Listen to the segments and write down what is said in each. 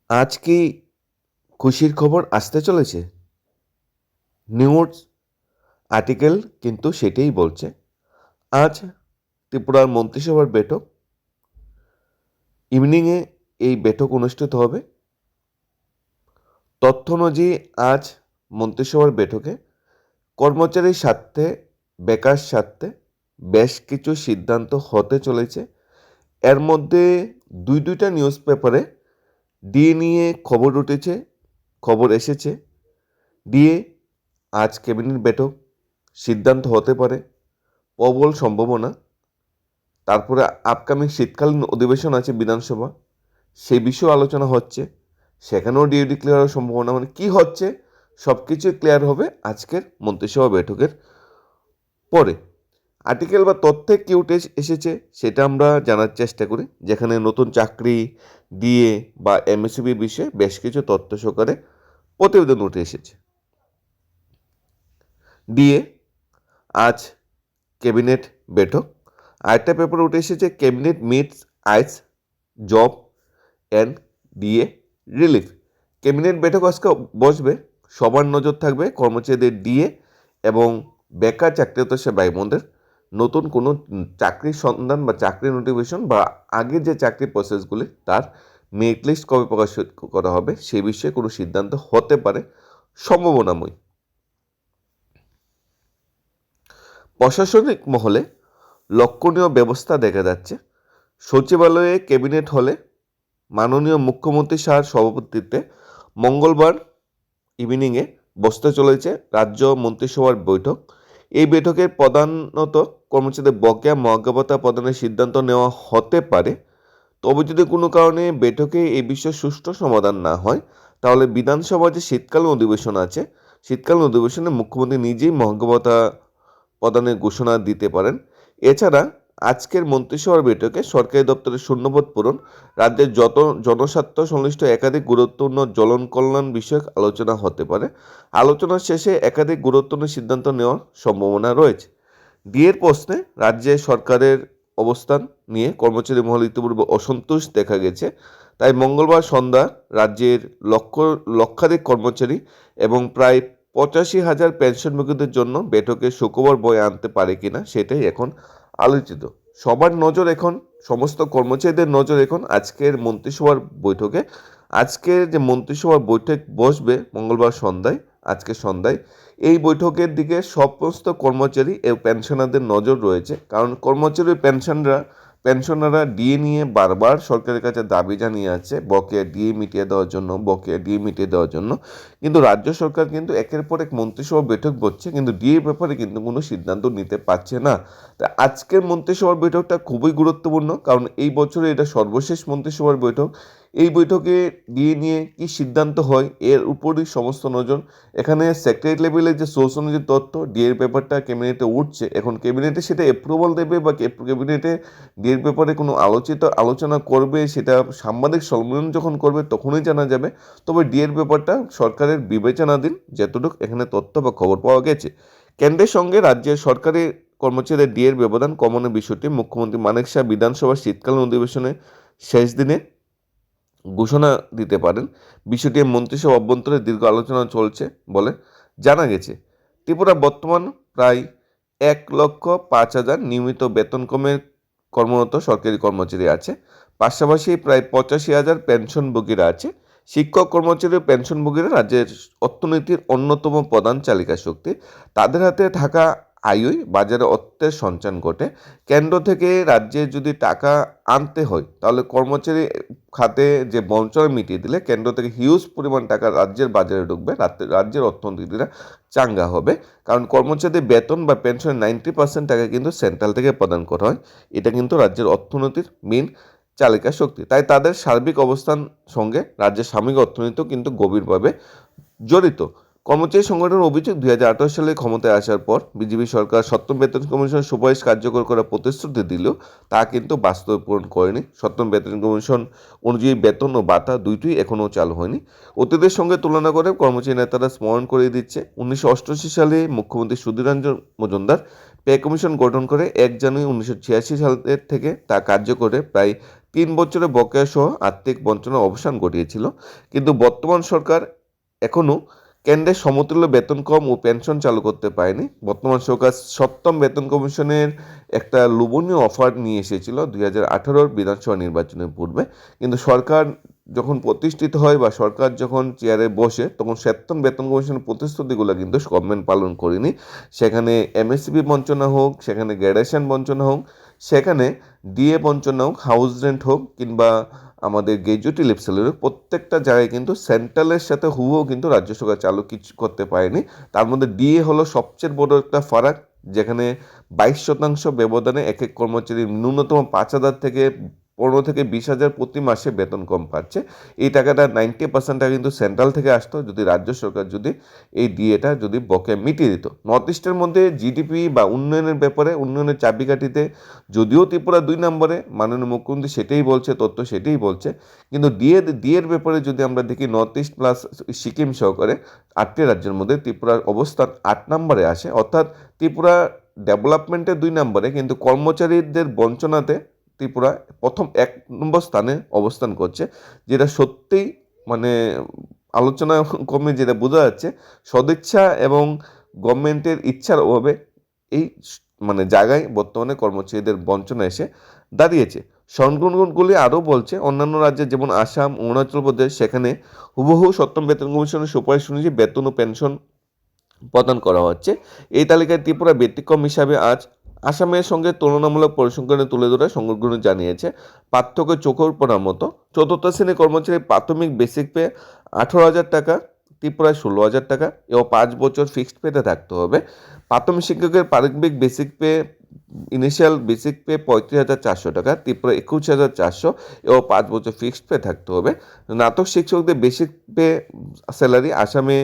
আজ কি খুশির খবর আসতে চলেছে? নিউজ আর্টিকেল কিন্তু সেটাই বলছে। আজ ত্রিপুরার মন্ত্রিসভার বৈঠক, ইভিনিংয়ে এই বৈঠক অনুষ্ঠিত হবে। তথ্য অনুযায়ী আজ মন্ত্রিসভার বৈঠকে কর্মচারীর স্বার্থে, বেকার স্বার্থে বেশ কিছু সিদ্ধান্ত হতে চলেছে। এর মধ্যে দুইটা নিউজ পেপারে ডিএ নিয়ে খবর এসেছে। ডিএ আজ ক্যাবিনেট বৈঠক, সিদ্ধান্ত হতে পারে, প্রবল সম্ভাবনা। তারপরে আপকামিং শীতকালীন অধিবেশন আছে বিধানসভা, সেই বিষয়েও আলোচনা হচ্ছে, সেখানেও ডিএ ডিক্লেয়ার হওয়ার সম্ভাবনা। মানে কী হচ্ছে সব কিছুই ক্লিয়ার হবে আজকের মন্ত্রিসভা বৈঠকের পরে। আর্টিকেল বা তথ্যে কি উঠে এসেছে সেটা আমরা জানার চেষ্টা করি, যেখানে নতুন চাকরি, ডিএ বা এমএসসিবি বিষয়ে বেশ কিছু তথ্য সহকারে প্রতিবেদন উঠে এসেছে। ডিএ আজ ক্যাবিনেট বৈঠক। আরেকটা পেপার উঠে এসেছে cabinet meets eyes job and DA relief. Cabinet বৈঠক আজকে বসবে, সবার নজর থাকবে কর্মচারীদের ডিএ এবং বেকার চাকরিরত সে ভাই বোনদের নতুন কোনো চাকরির সন্ধান বা চাকরি নোটিফিকেশন বা আগের যে চাকরি প্রসেসগুলি তার মেরিট লিস্ট কবে প্রকাশ করা হবে সে বিষয়ে কোনো সিদ্ধান্ত হতে পারে, সম্ভাবনাময়। প্রশাসনিক মহলে লক্ষণীয় ব্যবস্থা দেখা যাচ্ছে। সচিবালয়ে ক্যাবিনেট হলে মাননীয় মুখ্যমন্ত্রী শাহর সভাপতিত্বে মঙ্গলবার ইভিনিংয়ে বসতে চলেছে রাজ্য মন্ত্রিসভার বৈঠক। এই বৈঠকে প্রধানত কর্মচারীদের বকেয়া মহাজ্ঞা প্রদানের সিদ্ধান্ত নেওয়া হতে পারে। তবে যদি কোনো কারণে বৈঠকে এই বিষয়ে সুষ্ঠু সমাধান না হয়, তাহলে বিধানসভার যে শীতকালীন অধিবেশন আছে, শীতকালীন অধিবেশনে মুখ্যমন্ত্রী নিজেই মহাজ্ঞা প্রদানের ঘোষণা দিতে পারেন। এছাড়া আজকের মন্ত্রিসভার বৈঠকে সরকারি দপ্তরের শূন্যপদ পূরণ, রাজ্যের যত জনস্বার্থ সংশ্লিষ্ট একাধিক গুরুত্বপূর্ণ জলন কল্যাণ বিষয়ক আলোচনা হতে পারে। আলোচনার শেষে একাধিক গুরুত্বপূর্ণ সিদ্ধান্ত নেওয়ার সম্ভাবনা রয়েছে। ডিএর প্রশ্নে রাজ্যে সরকারের অবস্থান নিয়ে কর্মচারী মহলে ইতিপূর্বে অসন্তোষ দেখা গেছে। তাই মঙ্গলবার সন্ধ্যা রাজ্যের লক্ষাধিক কর্মচারী এবং প্রায় 85,000 পেনশনভোগীদের জন্য বৈঠকে সুখবর বয়ে আনতে পারে কিনা সেটাই এখন আলোচিত। সবার নজর এখন, সমস্ত কর্মচারীদের নজর এখন আজকের মন্ত্রিসভার বৈঠকে। আজকের যে মন্ত্রিসভার বৈঠক বসবে মঙ্গলবার সন্ধ্যায়, আজকে সন্ধ্যায়, এই বৈঠকের দিকে সমস্ত কর্মচারী এবং পেনশনারদের নজর রয়েছে। কারণ কর্মচারী পেনশনাররা ডিএ নিয়ে বারবার সরকারের কাছে দাবি জানিয়ে আছে বকেয়া ডিএ মিটিয়ে দেওয়ার জন্য। কিন্তু রাজ্য সরকার কিন্তু একের পর এক মন্ত্রিসভা বৈঠক বসছে, কিন্তু ডিএ ব্যাপারে কিন্তু কোনো সিদ্ধান্ত নিতে পারছে না। তা আজকের মন্ত্রিসভার বৈঠকটা খুবই গুরুত্বপূর্ণ, কারণ এই বছরে এটা সর্বশেষ মন্ত্রিসভার বৈঠক। এই বৈঠকে ডিএ নিয়ে কী সিদ্ধান্ত হয় এর উপরই সমস্ত নজর। এখানে সেক্রেটারি লেভেলের যে সোর্স অনুযায়ী তথ্য, ডিএর ব্যাপারটা ক্যাবিনেটে উঠছে, এখন ক্যাবিনেটে সেটা অ্যাপ্রুভাল দেবে বা ক্যাবিনেটে ডিএর ব্যাপারে কোনো আলোচনা করবে, সেটা সাংবাদিক সম্মেলন যখন করবে তখনই জানা যাবে। তবে ডিএর ব্যাপারটা সরকারের বিবেচনাধীন, যতটুকু এখানে তথ্য বা খবর পাওয়া গেছে। কেন্দ্রের সঙ্গে রাজ্যের সরকারি কর্মচারীদের ডিএর ব্যবধান কমানোর বিষয়টি মুখ্যমন্ত্রী মানেক শাহ বিধানসভার শীতকালীন অধিবেশনে শেষ দিনে ঘোষণা দিতে পারেন। বিষয়টি মন্ত্রিসভা অভ্যন্তরে দীর্ঘ আলোচনা চলছে বলে জানা গেছে। ত্রিপুরা বর্তমান প্রায় 1,05,000 নিয়মিত বেতন কমে কর্মরত সরকারি কর্মচারী আছে। পাশাপাশি প্রায় 85,000 পেনশনভোগীরা আছে। শিক্ষক কর্মচারী ও পেনশনভোগীরা রাজ্যের অর্থনীতির অন্যতম প্রধান চালিকা শক্তি। তাদের হাতে থাকা আয়ই বাজারে অর্থের সঞ্চার ঘটে। কেন্দ্র থেকে রাজ্যে যদি টাকা আনতে হয় তাহলে কর্মচারী খাতে যে বঞ্চনা মিটিয়ে দিলে কেন্দ্র থেকে হিউজ পরিমাণ টাকা রাজ্যের বাজারে ঢুকবে, রাজ্যের অর্থনীতিটা চাঙ্গা হবে। কারণ কর্মচারীদের বেতন বা পেনশনের 90% টাকা কিন্তু সেন্ট্রাল থেকে প্রদান করা হয়। এটা কিন্তু রাজ্যের অর্থনীতির মেন চালিকা শক্তি। তাই তাদের সার্বিক অবস্থান সঙ্গে রাজ্যের সামগ্রিক অর্থনীতিও কিন্তু গভীরভাবে জড়িত। কর্মচারী সংগঠনের অভিযোগ, 2018 সালে ক্ষমতায় আসার পর বিজেপি সরকার সপ্তম বেতন কমিশনের সুপারিশ কার্যকর করার প্রতিশ্রুতি দিলেও তা কিন্তু বাস্তবে পূরণ করেনি। সপ্তম বেতন কমিশন অনুযায়ী বেতন ও ভাতা দুইটিই এখনও চালু হয়নি। অতীতের সঙ্গে তুলনা করে কর্মচারী নেতারা স্মরণ করিয়ে দিচ্ছে, 1988 সালে মুখ্যমন্ত্রী সুধীররঞ্জন মজুমদার পে কমিশন গঠন করে 1 জানুয়ারি 1986 সালের থেকে তা কার্যকরে প্রায় 3 বছরে বকেয়া সহ আর্থিক বঞ্চনার অবসান ঘটিয়েছিল। কিন্তু বর্তমান সরকার এখনও কেন্দ্রের সমতুল্য বেতন কম ও পেনশন চালু করতে পারেনি। বর্তমান সরকার 7ম বেতন কমিশনের একটা লোভনীয় অফার নিয়ে এসেছিল 2018 বিধানসভা নির্বাচনের পূর্বে, কিন্তু সরকার যখন প্রতিষ্ঠিত হয় বা সরকার যখন চেয়ারে বসে তখন 7ম বেতন কমিশনের প্রতিশ্রুতিগুলো কিন্তু গভর্নমেন্ট পালন করেনি। সেখানে এমএসসিবি বঞ্চনা হোক, সেখানে গ্র্যাডুয়েশন বঞ্চনা হোক, সেখানে ডিএ বঞ্চনা হোক, হাউস রেন্ট হোক, কিংবা আমাদের গ্র্যাজুয়েটি লিভ স্যালারি, প্রত্যেকটা জায়গায় কিন্তু সেন্ট্রালের সাথে হুবহু কিন্তু রাজ্য সরকার চালু কিছু করতে পারেনি। তার মধ্যে ডিএ হলো সবচেয়ে বড় একটা ফারাক, যেখানে 22% ব্যবধানে এক এক কর্মচারী ন্যূনতম 5,000 থেকে 15 থেকে 20,000 প্রতি মাসে বেতন কম পাচ্ছে। এই টাকাটা 90% টাকা কিন্তু সেন্ট্রাল থেকে আসতো যদি রাজ্য সরকার যদি এই ডিএটা যদি বকেয়া মিটিয়ে দিত। নর্থ ইস্টের মধ্যে জিডিপি বা উন্নয়নের ব্যাপারে, উন্নয়নের চাবিকাঠিতে যদিও ত্রিপুরা 2 নম্বরে, মাননীয় মুখ্যমন্ত্রী সেটাই বলছে, তথ্য সেটাই বলছে, কিন্তু ডিএর ব্যাপারে যদি আমরা দেখি নর্থ ইস্ট প্লাস সিকিম সহকারে 8টি রাজ্যের মধ্যে ত্রিপুরার অবস্থান 8 নম্বরে আসে। অর্থাৎ ত্রিপুরা ডেভেলপমেন্টে 2 নম্বরে, কিন্তু কর্মচারীদের বঞ্চনাতে ত্রিপুরা প্রথম 1 নম্বর স্থানে অবস্থান করছে, যেটা সত্যিই মানে আলোচনা কমে যেটা বোঝা যাচ্ছে সদিচ্ছা এবং গভর্নমেন্টের ইচ্ছার অভাবে এই মানে জায়গায় বর্তমানে কর্মচারীদের বঞ্চনা এসে দাঁড়িয়েছে। সংগঠনগুলি আরও বলছে অন্যান্য রাজ্যে যেমন আসাম, অরুণাচল প্রদেশ, সেখানে হুবহু 7ম বেতন কমিশনের সুপারিশ অনুযায়ী বেতন ও পেনশন প্রদান করা হচ্ছে। এই তালিকায় ত্রিপুরা ব্যতিক্রম হিসাবে আজ আসামের সঙ্গে তুলনামূলক পরিসংখ্যানে তুলে ধরে সংগঠনগুলো জানিয়েছে পার্থক্য চোখের পড়ার মতো। 4র্থ শ্রেণীর কর্মচারী প্রাথমিক বেসিক পে 18,000 টাকা, ত্রিপুরায় 16,000 টাকা এবং 5 বছর ফিক্সড পেতে থাকতে হবে। প্রাথমিক শিক্ষকের প্রারম্ভিক basic pay initial basic pay 35,400 টাকা, ত্রিপুরা 21,400 এবং 5 বছর ফিক্সড পে থাকতে হবে। স্নাতক শিক্ষকদের বেসিক পে স্যালারি আসামে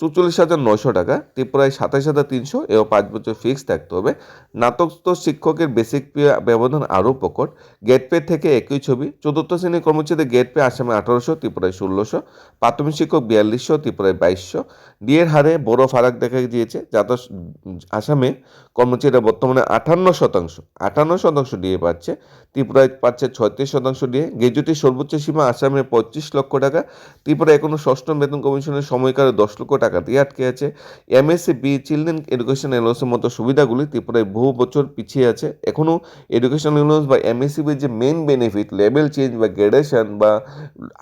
44,900 টাকা, ত্রিপুরায় 27,300 এবং 5 বছর ফিক্স থাকতে হবে। স্নাতকোত্তর শিক্ষকের বেসিক পে ব্যবধান আরও প্রকট, গেট পে থেকে একই ছবি। 4র্থ শ্রেণীর কর্মচারীদের গেট পে আসামে 1800, ত্রিপুরায় 1600, প্রাথমিক শিক্ষক 4200, ত্রিপুরায় 2200। ডিএর হারে বড় ফারাক দেখা দিয়েছে, যাতে আসামে কর্মচারীরা বর্তমানে 58% ডিএ পাচ্ছে, ত্রিপুরায় পাচ্ছে 36% ডিএ। গ্র্যাজুয়েটির সর্বোচ্চ সীমা আসামে 25 লক্ষ টাকা, ত্রিপুরা এখনও 6ম বেতন কমিশনের সময়কালে 10 লক্ষ টাকা দিয়ে আটকে আছে। এমএসসিপি, চিলড্রেন এডুকেশন অ্যালাউন্সের মতো সুবিধাগুলি ত্রিপুরায় বহু বছর পিছিয়ে আছে। এখনও এডুকেশন অ্যালাউন্স বা এমএসসিপির যে মেইন বেনিফিট, লেভেল চেঞ্জ বা গ্রেডেশন বা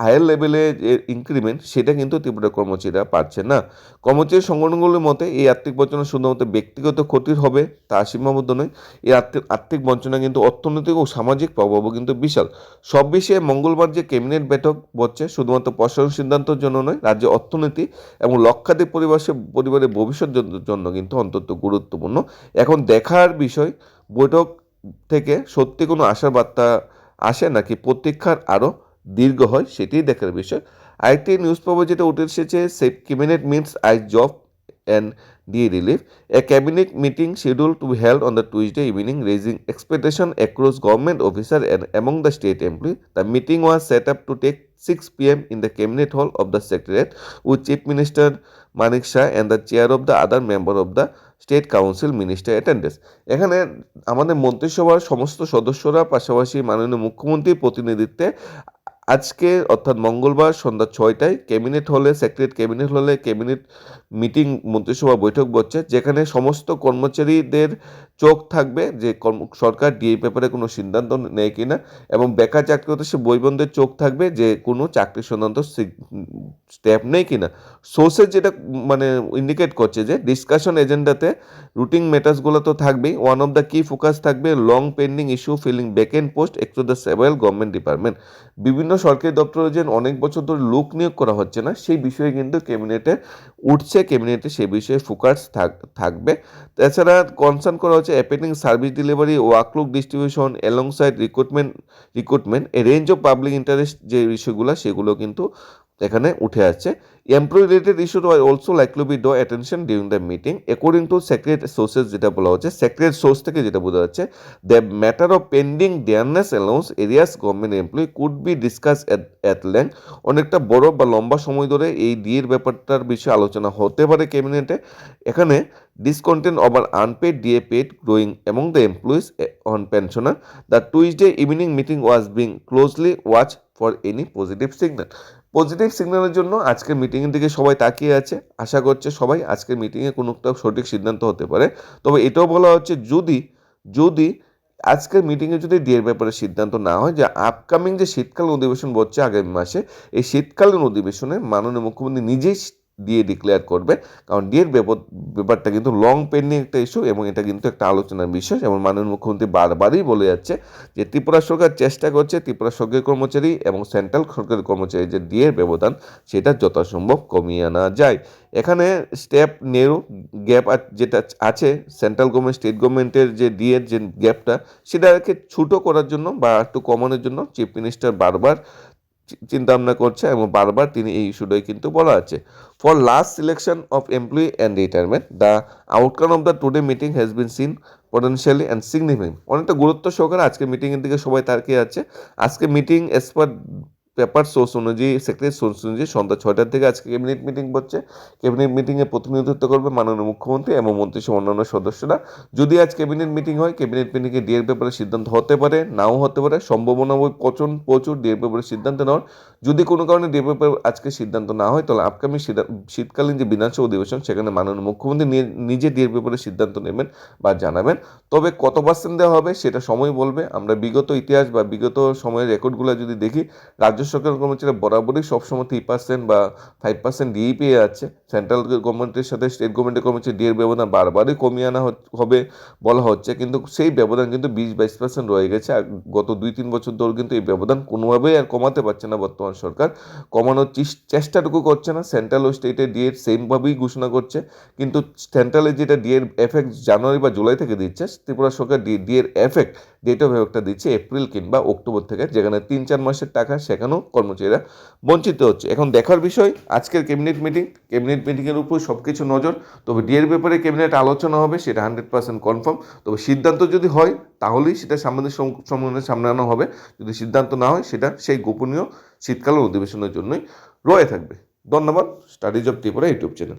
হায়ার লেভেলে যে ইনক্রিমেন্ট, সেটা কিন্তু ত্রিপুরার কর্মচারীরা পাচ্ছে না। কর্মচারী সংগঠনগুলির মতে এই আর্থিক বঞ্চনা শুধুমাত্র ব্যক্তিগত ক্ষতির হবে তা সীমাবদ্ধ নয়, এই আর্থিক বঞ্চনা কিন্তু অর্থনৈতিক ও সামাজিক প্রভাবও কিন্তু বিশাল। সব বিষয়ে মঙ্গলবার যে ক্যাবিনেট বৈঠক বসছে শুধুমাত্র প্রশাসন সিদ্ধান্তের জন্য নয়, রাজ্যের অর্থনীতি এবং লক্ষাধিক পরিবারের ভবিষ্যতের জন্য কিন্তু অত্যন্ত গুরুত্বপূর্ণ। এখন দেখার বিষয় বৈঠক থেকে সত্যি কোনো আশার বার্তা আসে নাকি প্রতীক্ষার আরও দীর্ঘ হয়, সেটাই দেখার বিষয়। আরেকটি নিউজ পেপার যেটা উঠে এসেছে, cabinet meets eyes job and DA relief. A cabinet meeting scheduled to be held on the Tuesday evening, raising expectation across government officers and among the state employees. The meeting was set up to take 6 p.m. in the cabinet hall of the secretariat, with Chief Minister Manik Shah and the chair of the other member of the state council minister attendance. এখানে আমাদের মন্ত্রিসভার সমস্ত সদস্যরা, পাশাপাশি মাননীয় মুখ্যমন্ত্রীর প্রতিনিধিত্বে আজকে অর্থাৎ মঙ্গলবার সন্ধ্যা 6টায় ক্যাবিনেট হলে, সেক্রেটারিয়েট ক্যাবিনেট হলে ক্যাবিনেট মিটিং, মন্ত্রিসভা বৈঠক বসছে, যেখানে সমস্ত কর্মচারীদের চোখ থাকবে যে সরকার ডিএ ব্যাপারে কোনো সিদ্ধান্ত নেয় কিনা, এবং বেকার চাকরিরত সে বৈবন্ধের চোখ থাকবে যে কোনো চাকরি সংক্রান্ত স্টেপ নেই কিনা। সোর্সেস যেটা মানে ইন্ডিকেট করছে যে ডিসকাশন এজেন্ডাতে রুটিন ম্যাটার্সগুলো তো থাকবেই, one of the key focus থাকবে long pending issue filling vacant post across the several government department. বিভিন্ন সরকারি দপ্তরে যে অনেক বছর ধরে লোক নিয়োগ করা হচ্ছে না, সেই বিষয়ে কিন্তু ক্যাবিনেটে উঠছে, ক্যাবিনেটে সেই বিষয়ে ফোকাস থাকবে। তাছাড়া কনসার্ন করা হচ্ছে appending service delivery, workload distribution alongside recruitment a range of public interest যে বিষয়গুলো, সেগুলো কিন্তু এখানে উঠে আসছে। এমপ্লয়ি-রিলেটেড ইস্যু আর also likely be draw attention during the meeting according to secret sources, যেটা বলা হচ্ছে সেক্রেট সোর্স থেকে যেটা বোঝা যাচ্ছে, the matter of pending dearness allowance arrears government employee could be discuss at length. অনেকটা বড় বা লম্বা সময় ধরে এই ডিএর ব্যাপারটার বিষয়ে আলোচনা হতে পারে ক্যাবিনেটে। এখানে discontent over unpaid DA paid growing among the employees on pensioner. The Tuesday evening meeting was being closely watched for any positive signal. Positive সিগন্যালের জন্য আজকের মিটিংয়ের দিকে সবাই তাকিয়ে আছে, আশা করছে সবাই আজকের মিটিংয়ে কোনো একটা সঠিক সিদ্ধান্ত হতে পারে। তবে এটাও বলা হচ্ছে যদি যদি আজকের মিটিংয়ে যদি ডিএর ব্যাপারে সিদ্ধান্ত না হয়, যে আপকামিং যে শীতকালীন অধিবেশন বসছে আগামী মাসে, এই শীতকালীন অধিবেশনে মাননীয় মুখ্যমন্ত্রী নিজেই ডিএ ডিক্লেয়ার করবে। কারণ ডিএর ব্যাপারটা কিন্তু লং পেন্ডিং একটা ইস্যু এবং এটা কিন্তু একটা আলোচনার বিষয়। এবং মাননীয় মুখ্যমন্ত্রী বারবারই বলে যাচ্ছে যে ত্রিপুরা সরকার চেষ্টা করছে ত্রিপুরা সরকারি কর্মচারী এবং সেন্ট্রাল সরকারি কর্মচারী যে ডিএর ব্যবধান সেটা যথাসম্ভব কমিয়ে আনা যায়। এখানে স্টেপ নেরো গ্যাপ যেটা আছে সেন্ট্রাল গভর্নমেন্ট স্টেট গভর্নমেন্টের যে ডিএর যে গ্যাপটা, সেটাকে ছোটো করার জন্য বা একটু কমানোর জন্য চিফ মিনিস্টার বারবার চিন্তা ভাবনা করছে এবং বারবার তিনি এই ইস্যুটাই কিন্তু বলা আছে। For last selection of employee and retirement, the outcome of the today meeting has been seen potentially and significant. অনেকটা গুরুত্ব সহকারে আজকে মিটিংয়ের দিকে সবাই তাকিয়ে আছে। আজকে meeting S per paper source অনুযায়ী, সেক্রেটারি সোর্স অনুযায়ী সন্ধ্যা 6টার থেকে আজকে ক্যাবিনেট মিটিং হচ্ছে। ক্যাবিনেট মিটিংয়ে প্রতিনিধিত্ব করবে মাননীয় মুখ্যমন্ত্রী এবং মন্ত্রিসভার অন্যান্য সদস্যরা। যদি আজ ক্যাবিনেট মিটিং হয়, ক্যাবিনেট মিটিংয়ে ডিএর ব্যাপারে সিদ্ধান্ত হতে পারে, নাও হতে পারে, সম্ভাবনা প্রচুর ডিএর ব্যাপারে সিদ্ধান্ত নেওয়ার। যদি কোনো কারণে ডিএর ব্যাপারে আজকে সিদ্ধান্ত না হয়, তাহলে আপকামিং শীতকালীন যে বিধানসভা অধিবেশন সেখানে মাননীয় মুখ্যমন্ত্রী নিজে ডিএর ব্যাপারে সিদ্ধান্ত নেবেন বা জানাবেন। তবে কত পার্সেন্ট দেওয়া হবে সেটা সময় বলবে। আমরা বিগত ইতিহাস বা বিগত সময়ের রেকর্ডগুলো যদি দেখি, রাজ্য সরকার কর্মচারীরা বরাবরই সবসময় 3% বা 5% ডিএ পেয়ে যাচ্ছে। সেন্ট্রাল গভর্নমেন্টের সাথে স্টেট গভর্নমেন্টের কর্মচারী ডিএর ব্যবধান বারবারই কমিয়ে আনা হবে বলা হচ্ছে, কিন্তু সেই ব্যবধান কিন্তু 20-22% রয়ে গেছে। আর গত 2-3 বছর ধরে কিন্তু এই ব্যবধান কোনোভাবেই আর কমাতে পারছে না বর্তমান সরকার। কমানোর চেষ্টাটুকু করছে না। সেন্ট্রাল ও স্টেটের ডিএর সেমভাবেই ঘোষণা করছে, কিন্তু সেন্ট্রালে যেটা ডিএর এফেক্ট জানুয়ারি বা জুলাই থেকে দিচ্ছে, ত্রিপুরা সরকার ডিএর এফেক্ট ডেট অফ এফেক্টটা দিচ্ছে এপ্রিল কিংবা অক্টোবর থেকে, যেখানে 3-4 মাসের টাকা সেখানেও কর্মচারীরা বঞ্চিত হচ্ছে। এখন দেখার বিষয় আজকের ক্যাবিনেট মিটিংয়ের উপর সব কিছু নজর। তবে ডিএর ব্যাপারে ক্যাবিনেট আলোচনা হবে সেটা 100% কনফার্ম। তবে সিদ্ধান্ত যদি হয় তাহলেই সেটা সম্মেলনের সামনে আনা হবে। যদি সিদ্ধান্ত না হয় সেটা সেই গোপনীয় শীতকালীন অধিবেশনের জন্যই রয়ে থাকবে। ধন্যবাদ। Studies of Tripura YouTube channel.